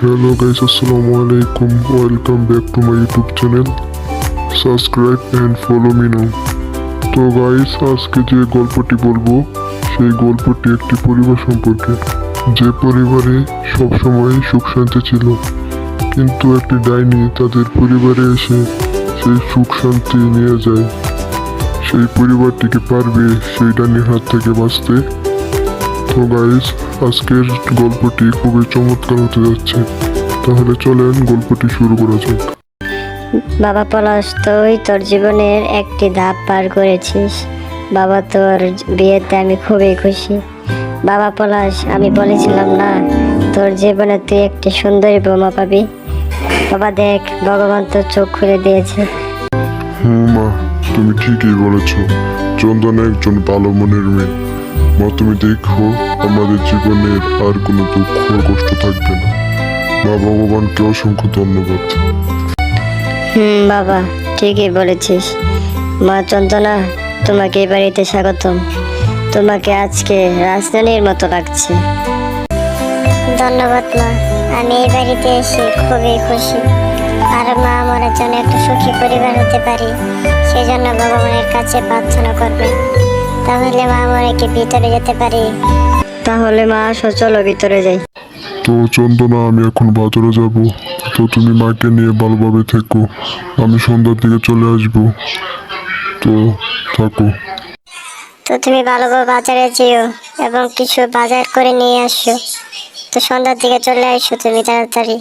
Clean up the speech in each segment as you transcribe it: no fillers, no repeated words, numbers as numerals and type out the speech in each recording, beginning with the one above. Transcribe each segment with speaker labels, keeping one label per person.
Speaker 1: Hello guys, Assalamu alaikum. Welcome back to my YouTube channel. Subscribe and follow me now. তো guys, আজকে যে গল্পটি বলবো সেই গল্পটি একটি পরিবার সম্পর্কে, যে পরিবারে সবসময় সুখ শান্তি ছিল, কিন্তু একটি ডাইনি তাদের পরিবারে এসে সেই সুখ শান্তি নিয়ে যায়। সেই পরিবারটিকে পারবে সেই ডাইনির হাত থেকে বাঁচতে? তো গাইস, আজকের গল্পটি খুবই চমৎকার হতে যাচ্ছে। তাহলে চলেন গল্পটি শুরু করা যাক।
Speaker 2: বাবা পলাশ, তুই তোর জীবনের একটি ধাপ পার করেছিস। বাবা, তোর বিয়েতে আমি খুবই খুশি। বাবা পলাশ, আমি বলেছিলাম না তোর জীবনে তুই একটি সুন্দরী বৌমা পাবি? বাবা দেখ, ভগবান তোর চোখ খুলে দিয়েছে।
Speaker 1: মা, তুমি ঠিকই বলেছ। চন্দন একজন ভালো মনের মেয়ে। মা, তুমি দেখো আমাদের জীবনের আর কোনো দুঃখ কষ্ট থাকবে না। মা, ভগবানকে অসংখ্য ধন্যবাদ।
Speaker 2: বাবা ঠিকই বলেছিস। মা চন্দনা, তোমাকে এই বাড়িতে স্বাগতম। তোমাকে আজকে রাজধানীর মতো লাগছে।
Speaker 3: ধন্যবাদ মা, আমি এই বাড়িতে এসে খুবই খুশি। আর মা, আমার জন্য একটা সুখী পরিবার হতে পারি, সেজন্য ভগবানের কাছে প্রার্থনা করবেন। তাহলে মা, আমরা কি ভিতরে যেতে পারি?
Speaker 2: তাহলে মা আসো, চলো ভিতরে যাই।
Speaker 1: তো চন্দনা, আমি এখন বাজারে যাব, তো তুমি মাকে নিয়ে ভালোভাবে থেকো। আমি সন্ধ্যার দিকে চলে আসব, তো থাকো।
Speaker 3: তো তুমি ভালোভাবে বাজারে যেও এবং কিছু বাজার করে নিয়ে আসো। তো সন্ধ্যার দিকে চলে আসো তুমি তাড়াতাড়ি।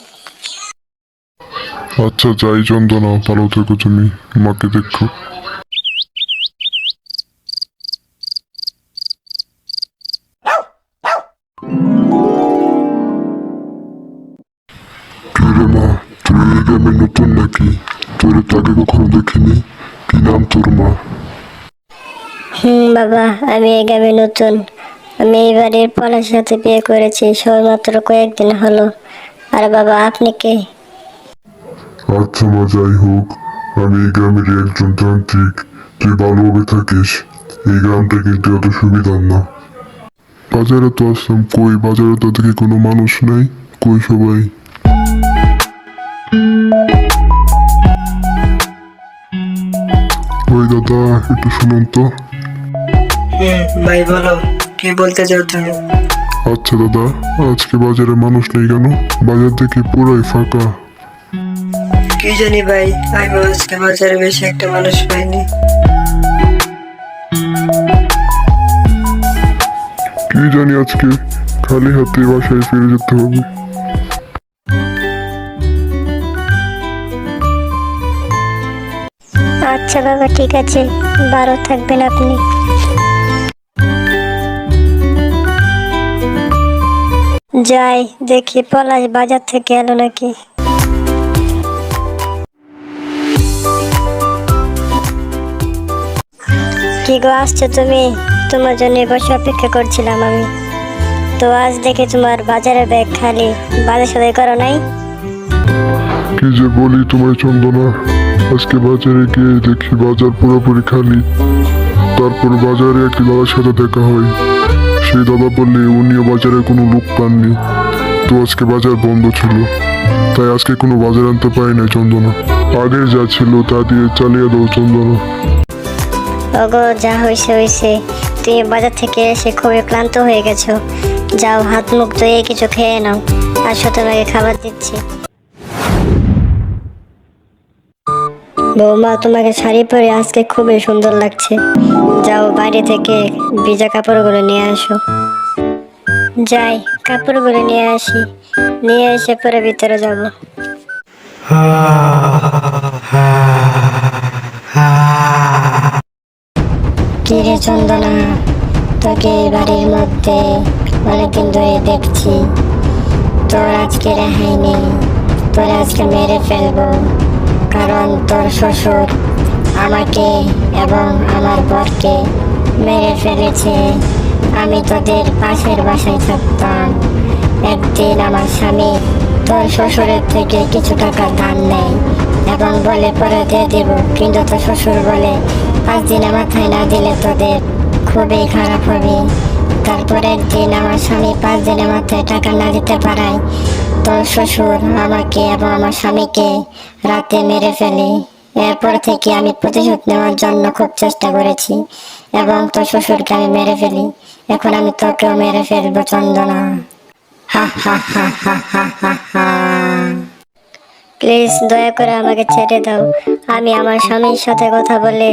Speaker 1: আচ্ছা যাই চন্দনা, ভালো থেকো, তুমি মাকে দেখো। কিরে মা, তুই এই গ্রামে নতুন নাকি? তোর তো আগে কখনো দেখিনি। কি নাম তোর মা?
Speaker 2: বাবা, আমি এই গ্রামে নতুন। আমি এই বাড়ির পলাশের সাথে বিয়ে করেছি সবেমাত্র কয়েকদিন হলো। আর বাবা, আপনি কে?
Speaker 1: আচ্ছা মা, যাই হোক, আমি এই গ্রামের একজন তান্ত্রিক। তুই ভালোভাবে থাকিস। এই গ্রামটা কিন্তু এত সুবিধার না। বাজারে তো আসলাম, কই বাজারে তো দেখি কোনো মানুষ নাই, কই সবাই? ওই দাদা, একটু শুনুন তো।
Speaker 4: ভাই বলো, কি বলতে চাও তুমি?
Speaker 1: আচ্ছা দাদা, আজকে বাজারে মানুষ নেই কেন? বাজার দেখি পুরাই ফাঁকা।
Speaker 4: কি জানি ভাই, আমি আজকে বাজারে বেশি একটা মানুষ পাইনি।
Speaker 1: কি জানি, আজকে খালি হাতে বাসায় ফিরে যেতে হবে।
Speaker 3: আচ্ছা বাবা, ঠিক আছে, ভালো থাকবেন আপনি।
Speaker 2: যাই দেখি পলাশ বাজার থেকে এলো নাকি। কি গো, আসছো তুমি? তোমার জন্য বসে অপেক্ষা করছিলাম আমি। তো আজ দেখে তোমার বাজারের ব্যাগ খালি, বাজার সদাই করো নাই?
Speaker 1: কি যে বলি তোমায় চন্দনা, আজকে বাজারে গিয়ে দেখি বাজার পুরোপুরি খালি। তারপর বাজারে একটি দাদার সাথে দেখা হয়। সেই দাদা বললে উনিও বাজারে কোনো লোক পাননি, তো আজকে বাজার বন্ধ ছিল, তাই আজকে কোনো বাজার আনতে পারি না চন্দনা। আগের যা ছিল তা দিয়ে চালিয়ে দাও চন্দনা।
Speaker 2: ওগো, যা হয়েছে হয়েছে। তুমি বাজার থেকে এসে খুবই ক্লান্ত হয়ে গেছো। যাও, হাত মুখ ধুয়ে কিছু খেয়ে নাও, আসো তোমাকে খাবার দিচ্ছি। বৌমা, তোমাকে শাড়ি পরে আজকে খুবই সুন্দর লাগছে। যাও, বাইরে থেকে ভিজা কাপড়গুলো নিয়ে আসো। যাই, কাপড়গুলো নিয়ে আসি, নিয়ে এসে পরে ভিতরে যাব। কিরে চন্দনা, তোকে এই বাড়ির মধ্যে অনেকদিন ধরে দেখছি। তোর আজকে রেহাই নেই, তোর আজকে মেরে ফেলবো। কারণ তোর শ্বশুর আমাকে এবং আমার বরকে মেরে ফেলেছে। আমি তোদের পাশের বাসায় থাকতাম। একদিন আমার স্বামী তোর শ্বশুরের থেকে কিছু টাকা ধার নেয় এবং বলে পরে দিয়ে দেব, কিন্তু তোর শ্বশুর বলে 5 দিনের মাথায় না দিলে তোদের খুবই খারাপ হবে। তারপর একদিন আমার স্বামী 5 দিনের মাথায় টাকা না দিতে পারায় তোর শ্বশুর আমাকে এবং আমার স্বামীকে রাতে মেরে ফেলে। এরপর থেকে আমি প্রতিশোধ নেওয়ার জন্য খুব চেষ্টা করেছি এবং তোর শ্বশুরকে আমি মেরে ফেলি। এখন আমি তোকেও মেরে ফেলবো চন্দনা। হা হা হা হা হা হা হা। প্লিজ দয়া করে আমাকে ছেড়ে দাও। আমি আমার স্বামীর সাথে কথা বলে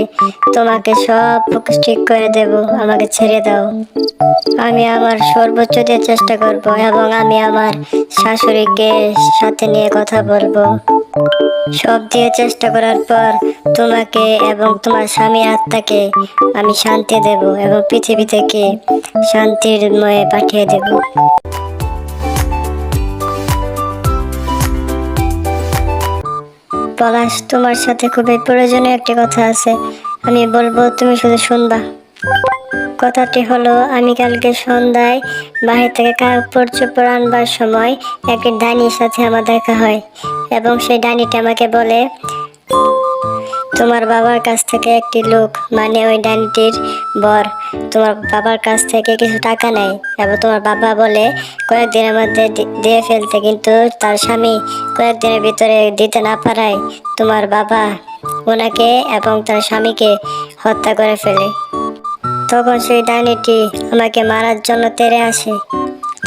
Speaker 2: তোমাকে সব ঠিক করে দেব। আমাকে ছেড়ে দাও। আমি আমার সর্বোচ্চ দিয়ে চেষ্টা করব এবং আমি আমার শাশুড়িকে সাথে নিয়ে কথা বলবো। সব দিয়ে চেষ্টা করার পর তোমাকে এবং তোমার স্বামীর আত্মাকে আমি শান্তি দেব এবং পৃথিবী থেকে শান্তিময় পাঠিয়ে দেব। পলাশ, তোমার সাথে খুবই প্রয়োজনীয় একটি কথা আছে, আমি বলবো, তুমি শুধু শুনবা। কথাটি হলো, আমি কালকে সন্ধ্যায় বাহির থেকে কাপড় চোপড় আনবার সময় একটি ডাইনির সাথে আমার দেখা হয় এবং সেই ডাইনিটা আমাকে বলে তোমার বাবার কাছ থেকে একটি লোক, মানে ওই ডাইনিটির বর, তোমার বাবার কাছ থেকে কিছু টাকা নেয় এবং তোমার বাবা বলে কয়েকদিনের মধ্যে দিয়ে ফেলতে, কিন্তু তার স্বামী কয়েকদিনের ভিতরে দিতে না পারায় তোমার বাবা ওনাকে এবং তার স্বামীকে হত্যা করে ফেলে। তখন সেই ডাইনিটি আমাকে মারার জন্য তেড়ে আসে।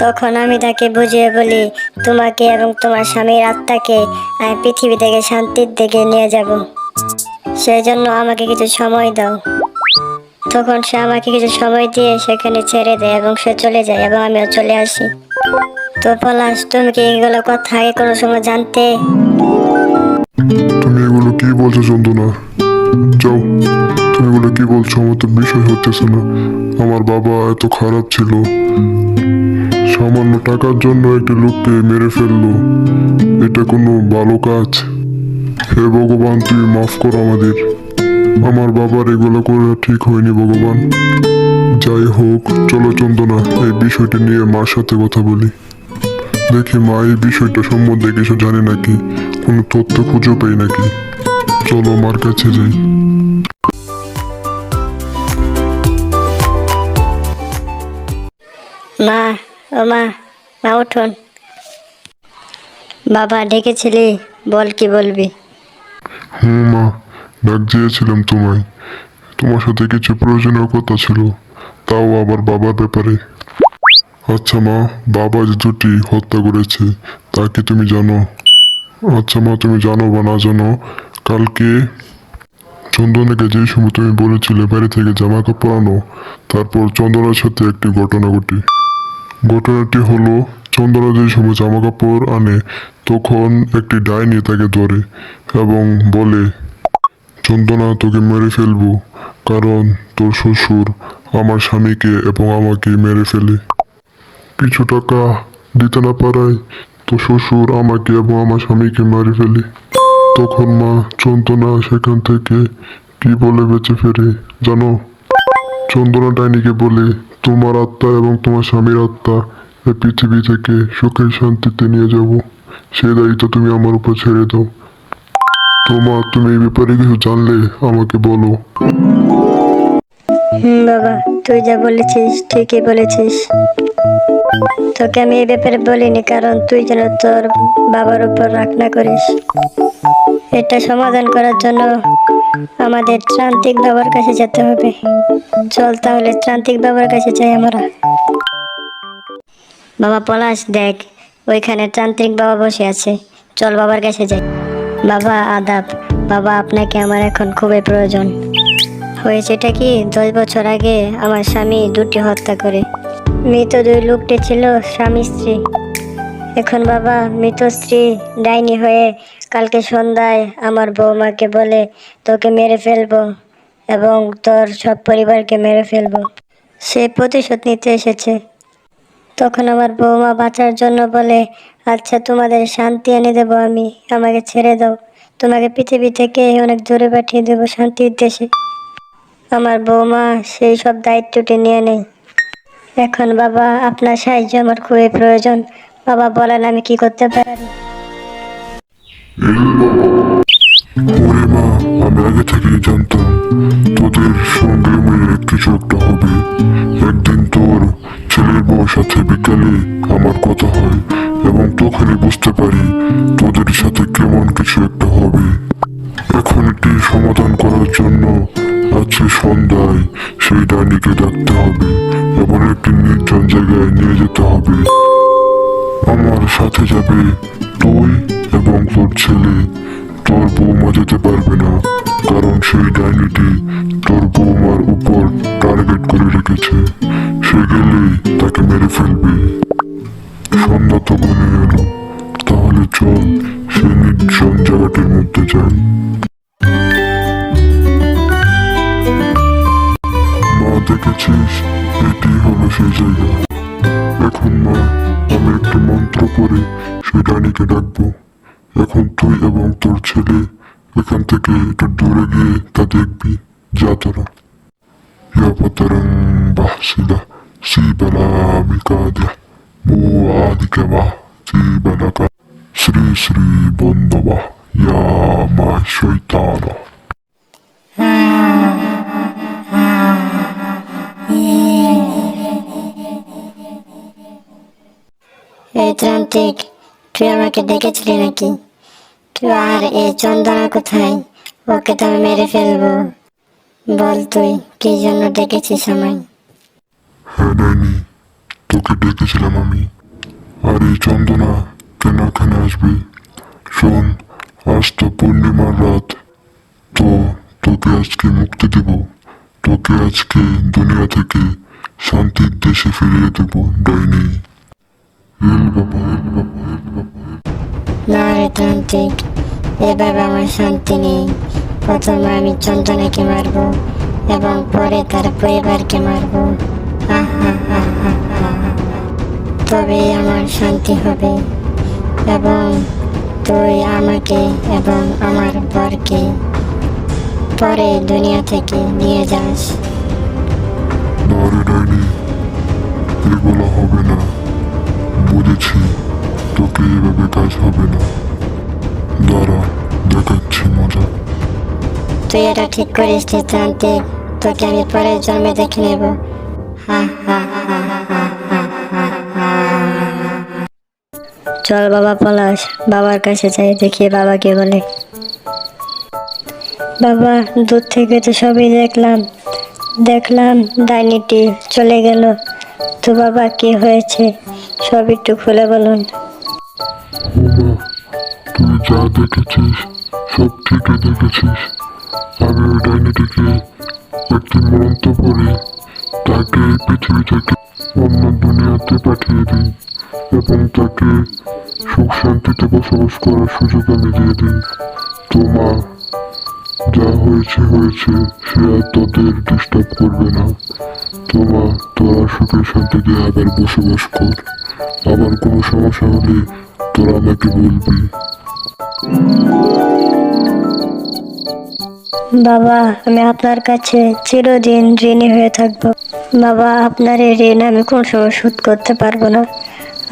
Speaker 2: তখন আমি তাকে বুঝিয়ে বলি তোমাকে এবং তোমার স্বামীর আত্মাকে আমি পৃথিবী থেকে শান্তির দিকে নিয়ে যাব, সেই জন্য আমাকে কিছু সময় দাও। তখন সে আমাকে কিছু সময় দিয়ে সেখানে ছেড়ে দেয় এবং সে চলে যায় এবং আমিও চলে আসি। তো পলাশ, তুমি কি এগুলো কথা আগে কোনো সময় জানতে?
Speaker 1: তুমি এগুলো কি বলছো চন্দনা? যাও, তুমি এগুলো কি বলছো? আমার তো বিষয় হতেছে না। আমার বাবা এত খারাপ ছিল, সামান্য টাকার জন্য একটি লোককে মেরে ফেললো। এটা কোনো ভালো কাজ? হে ভগবান, তুমি মাফ করো আমাদের। আমার বাবার এগুলো করে ঠিক হয়নি ভগবান। যাই হোক, চলো চন্দনা, এই বিষয়টি নিয়ে মার সাথে কথা বলি। দেখি মা এই বিষয়টা সম্বন্ধে কিছু জানে নাকি, কোনো তথ্য খুঁজে পাই নাকি। চলো মার কাছে যাই।
Speaker 2: মা, ও মা, মা উঠুন। বাবা ডেকেছিলি, বল কি বলবি?
Speaker 1: মা, ডাক দিয়েছিলাম তোমায়। তোমার সাথে কিছু প্রয়োজনীয় কথা ছিল, তাও আবার বাবার ব্যাপারে। আচ্ছা মা, বাবা যে দুটি হত্যা করেছে তা কি তুমি জানো? আচ্ছা মা, তুমি জানো বা না জানো, কালকে চন্দনাকে যে সময় তুমি বলেছিলে বাড়ি থেকে জামা কাপড় আনো, তারপর চন্দনার সাথে একটি ঘটনা ঘটে। ঘটনাটি হলো, চন্দনা যে সময় জামা কাপড় আনে তখন একটি ডাইনি তাকে ধরে এবং বলে চন্দনা তোকে মেরে ফেলবো, কারণ তোর শ্বশুর আমার স্বামীকে এবং আমাকে মেরে ফেলে। কিছু টাকা দিতে না পারায় তোর শ্বশুর আমাকে এবং আমার স্বামীকে মেরে ফেলে। তখন মা, চন্দনা সেখান থেকে কি বলে বেঁচে ফেরে জানো? চন্দনা ডাইনিকে বলে তোমার আত্মা এবং তোমার স্বামীর আত্মা এই পৃথিবী থেকে সুখে শান্তিতে নিয়ে যাব, সেই দায়িত্ব তুমি আমার উপর ছেড়ে দাও। তোমা, তুমি এই ব্যাপারে কিছু জানলে আমাকে বলো।
Speaker 2: বাবা, তুই যা বলেছিস ঠিকই বলেছিস। তোকে আমি এই ব্যাপারে বলিনি কারণ তুই যেন তোর বাবার উপর রাগ না করিস। এটা সমাধান করার জন্য আমাদের ত্রান্তিক বাবার কাছে যেতে হবে। চল তাহলে ত্রান্তিক বাবার কাছে যাই আমরা। বাবা পলাশ, দেখ ওইখানে তান্ত্রিক বাবা বসে আছে, চল বাবার কাছে যাই। বাবা আদাব। বাবা, আপনাকে আমার এখন খুবই প্রয়োজন। হয়েছেটা কি, 10 বছর আগে আমার স্বামী দুটি হত্যা করে। মৃত দুই লোকটি ছিল স্বামী স্ত্রী। এখন বাবা, মৃত স্ত্রী ডাইনি হয়ে কালকে সন্ধ্যায় আমার বৌমাকে বলে তোকে মেরে ফেলবো এবং তোর সব পরিবারকে মেরে ফেলবো। সে প্রতিশোধ নিতে এসেছে। তখন আমার বৌমা বাঁচার জন্য বলে আচ্ছা, তোমাদের শান্তি এনে দেবো আমি, আমাকে ছেড়ে দাও, তোমাকে পৃথিবী থেকে অনেক দূরে পাঠিয়ে দেবো শান্তির দেশে। আমার বৌমা সেই সব দায়িত্বটি নিয়ে নেই। এখন বাবা, আপনার সাহায্য আমার খুবই প্রয়োজন। বাবা বলেন আমি কি করতে পারি?
Speaker 1: ওরে মা, আমি আগে থেকেই জানতাম তোদের সঙ্গে মেয়ে কিছু একটা হবে। একদিন তোর ছেলের বউর সাথে বিকালে আমার কথা হয় এবং তখনই বুঝতে পারি তোদের সাথে কেমন কিছু একটা হবে। এখন এটি সমাধান করার জন্য আজকে সন্ধ্যায় সেই ডাইনিকে ডাকতে হবে এবং একটি নির্জন জায়গায় নিয়ে যেতে হবে। আমার সাথে যাবে তুই এবং তোর ছেলে। তোর বৌমা যেতে পারবে না, কারণ সেই ডাইনিটি তোর বৌমার উপর টার্গেট করে রেখেছে। সে গেলে তাকে মেরে ফেলবে। সন্ধ্যা তো ঘনিয়ে এলো, তাহলে চল সেই নির্জন জায়গাটির মধ্যে যাই। মা, দেখেছিস, এটি হলো সেই জায়গা। এখন মা, আমি একটি মন্ত্র করে সেই ডাইনিকে ডাকবো। এখন তুই এবং তোর ছেলে এখান থেকে একটু দূরে গিয়ে তা দেখবি। যা তোরা। ইয়াপতারং বাহসিদা সিবালা বিকাদ্যা মুআদিকা বাহ সিবালাকা শ্রী শ্রী বন্দবা ইয়া মা শৈতানা।
Speaker 2: এই ত্রান্তিক, তুই আমাকে ডেকেছিলি নাকি? তুই আর এই চন্দনা কোথায়? ওকে তো আমি মেরে ফেলবো। বল তুই কি জন্য ডেকেছিস আমায়?
Speaker 1: হ্যাঁ ডাইনি, তোকে ডেকেছিলাম আমি। আর এই চন্দনা কেন এখানে আসবে? শোন, আজ তো পূর্ণিমার রাত, তো তোকে আজকে মুক্তি দেব। তোকে আজকে দুনিয়া থেকে শান্তির দেশে ফিরিয়ে দেব ডাইনি। এল বাবা, এল বাবা, এল বাবা।
Speaker 2: না রে ত্রান্তিক, এভাবে আমার শান্তি নেই। প্রথমে আমি চন্দনাকে মারবো এবং পরে তার পরিবারকে মারবো। হা হা হা হা হা। তবেই আমার শান্তি হবে এবং তুই আমাকে এবং আমার বরকে পরে দুনিয়া থেকে নিয়ে যাস।
Speaker 1: না রে ডাইনি, এগুলো হবে না। বুঝেছি, তোকে এভাবে কাজ হবে না। দাঁড়া, দেখাচ্ছি মজা।
Speaker 2: তুই এটা ঠিক করিস নি ত্রান্তিক, তোকে আমি পরের জন্মে দেখে নেব। হা হা হা হা হা হা হা। চল বাবা পলাশ, বাবার কাছে যাই, দেখি বাবা কি বলে। বাবা, দূর থেকে তো সবই দেখলাম ডাইনিটি চলে গেল। তো বাবা কি হয়েছে সব একটু খুলে বলুন।
Speaker 1: ওমা, তুই যা দেখেছিস সব ঠিকই দেখেছিস। আমি ওই ডাইনিটিকে একটি মন্ত্র পড়ে তাকে এই পৃথিবী থেকে অন্য দুনিয়াতে পাঠিয়ে দিই এবং তাকে সুখ শান্তিতে বসবাস করার সুযোগ আমি দিয়ে দিই। তো মা, যা হয়েছে হয়েছে, সে আর তোদের ডিস্টার্ব করবে না। তো মা, তোরা সুখে শান্তিতে আবার বসবাস কর। আবার কোনো সমস্যা হলে তোরা আমাকে বলবি।
Speaker 2: বাবা, আমি আপনার কাছে চিরদিন ঋণী হয়ে থাকবো। বাবা, আপনার এই ঋণ আমি কোন সময় শোধ করতে পারবো না।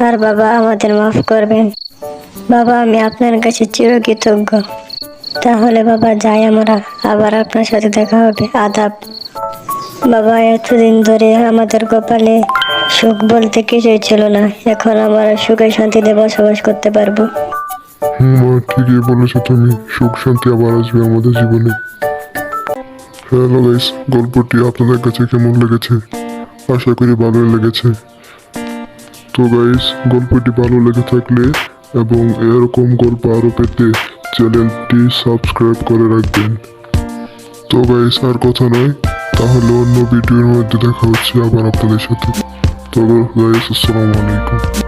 Speaker 2: আর বাবা, আমাদের মাফ করবেন। বাবা, আমি আপনার কাছে চিরকৃতজ্ঞ। তাহলে বাবা যাই আমরা, আবার আপনার সাথে দেখা হবে। আদাব। বাবা, এতদিন ধরে আমাদের কপালে সুখ বলতে কিছুই ছিল না, এখন আমরা সুখে শান্তিতে বসবাস করতে পারবো।
Speaker 1: মা, ঠিকই বলেছো তুমি, সুখ শান্তি আবার আসবে আমাদের জীবনে। হ্যালো গাইস, গল্পটি আপনাদের কাছে কেমন লেগেছে? আশা করি ভালোই লেগেছে। তো গাইস, গল্পটি ভালো লেগে থাকলে এবং এরকম গল্প আরো পেতে চ্যানেলটি সাবস্ক্রাইব করে রাখবেন। তো গাইস, আর কথা নয়, তাহলে অন্য ভিডিওর মধ্যে দেখা হচ্ছে আবার আপনাদের সাথে। তো গাইস, আসসালামু আলাইকুম।